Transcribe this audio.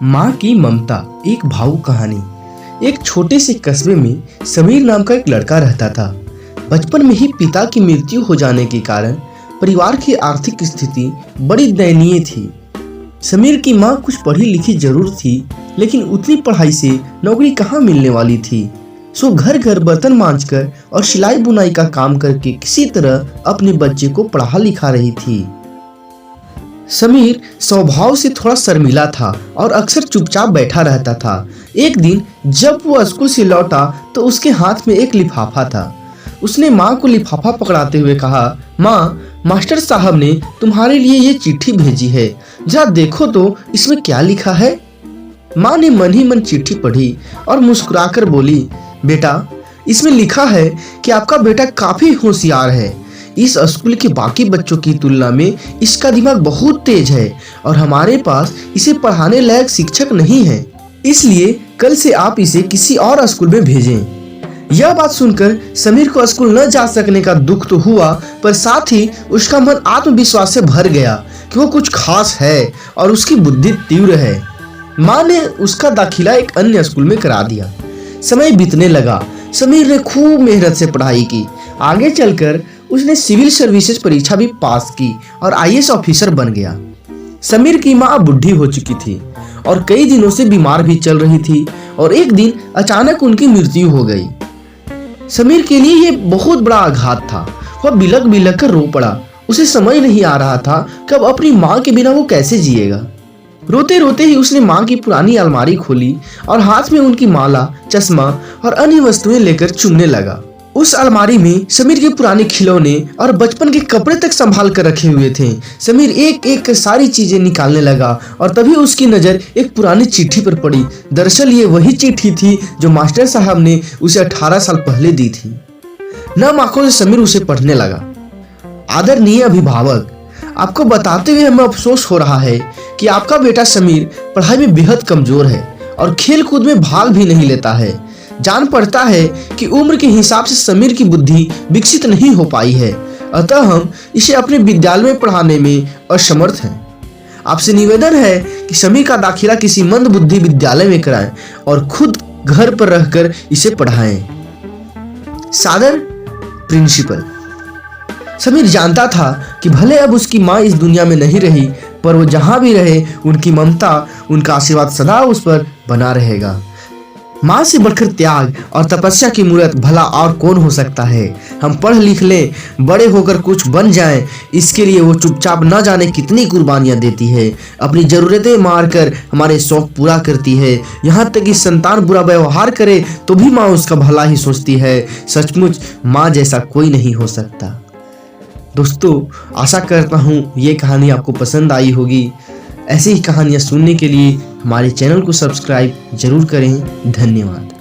माँ की ममता, एक भावुक कहानी। एक छोटे से कस्बे में समीर नाम का एक लड़का रहता था। बचपन में ही पिता की मृत्यु हो जाने के कारण परिवार की आर्थिक स्थिति बड़ी दयनीय थी। समीर की माँ कुछ पढ़ी लिखी जरूर थी, लेकिन उतनी पढ़ाई से नौकरी कहाँ मिलने वाली थी। सो घर घर बर्तन मांजकर और सिलाई बुनाई का काम करके किसी तरह अपने बच्चे को पढ़ा लिखा रही थी। समीर स्वभाव से थोड़ा शर्मीला था और अक्सर चुपचाप बैठा रहता था। एक दिन जब वो स्कूल से लौटा तो उसके हाथ में एक लिफाफा था। उसने माँ को लिफाफा पकड़ाते हुए कहा, माँ, मास्टर साहब ने तुम्हारे लिए ये चिट्ठी भेजी है, जरा देखो तो इसमें क्या लिखा है। माँ ने मन ही मन चिट्ठी पढ़ी और मुस्कुराकर बोली, बेटा, इसमें लिखा है कि आपका बेटा काफी होशियार है। इस स्कूल के बाकी बच्चों की तुलना में इसका दिमाग बहुत तेज है और हमारे पास इसे पढ़ाने लायक शिक्षक नहीं है, इसलिए कल से आप इसे किसी और स्कूल में भेजें। यह बात सुनकर समीर को स्कूल न जा सकने का दुख तो हुआ, पर साथ ही उसका मन आत्मविश्वास से भर गया कि वो कुछ खास है और उसकी बुद्धि तीव्र है। माँ ने उसका दाखिला एक अन्य स्कूल में करा दिया। समय बीतने लगा। समीर ने खूब मेहनत से पढ़ाई की। आगे चलकर उसने सिविल सर्विसेज परीक्षा भी पास की और आईएएस ऑफिसर बन गया। समीर की माँ बुढ़ी हो चुकी थी और कई दिनों से बीमार भी चल रही थी और एक दिन अचानक उनकी मृत्यु हो गई। समीर के लिए यह बहुत बड़ा आघात था। वह बिलक बिलक कर रो पड़ा। उसे समझ नहीं आ रहा था कि अब अपनी माँ के बिना वो कैसे जिएगा। रोते रोते ही उसने माँ की पुरानी अलमारी खोली और हाथ में उनकी माला, चश्मा और अन्य वस्तुएं लेकर चुनने लगा। उस अलमारी में समीर के पुराने खिलौने और बचपन के कपड़े तक संभाल कर रखे हुए थे। समीर एक एक कर सारी चीजें निकालने लगा और तभी उसकी नजर एक पुरानी चिट्ठी पर पड़ी। दरअसल ये वही चिट्ठी थी जो मास्टर साहब ने उसे 18 साल पहले दी थी। नम आंखों से समीर उसे पढ़ने लगा। आदरणीय अभिभावक, आपको बताते हुए हमें अफसोस हो रहा है कि आपका बेटा समीर पढ़ाई में बेहद कमजोर है और खेल कूद में भाग भी नहीं लेता है। जान पड़ता है कि उम्र के हिसाब से समीर की बुद्धि विकसित नहीं हो पाई है, अतः हम इसे अपने विद्यालय में पढ़ाने में असमर्थ हैं। आपसे निवेदन है कि समीर का दाखिला किसी मंद बुद्धि विद्यालय में कराएं और खुद घर पर रहकर इसे पढ़ाएं। सादर, प्रिंसिपल। समीर जानता था कि भले अब उसकी माँ इस दुनिया में नहीं रही, पर वो जहां भी रहे उनकी ममता, उनका आशीर्वाद सदा उस पर बना रहेगा। माँ से बढ़कर त्याग और तपस्या की मूर्त भला और कौन हो सकता है। हम पढ़ लिख लें, बड़े होकर कुछ बन जाएं, इसके लिए वो चुपचाप न जाने कितनी कुर्बानियां देती है। अपनी जरूरतें मारकर हमारे शौक पूरा करती है। यहाँ तक कि संतान बुरा व्यवहार करे तो भी माँ उसका भला ही सोचती है। सचमुच माँ जैसा कोई नहीं हो सकता। दोस्तों, आशा करता हूँ ये कहानी आपको पसंद आई होगी। ऐसी ही कहानियाँ सुनने के लिए हमारे चैनल को सब्सक्राइब जरूर करें। धन्यवाद।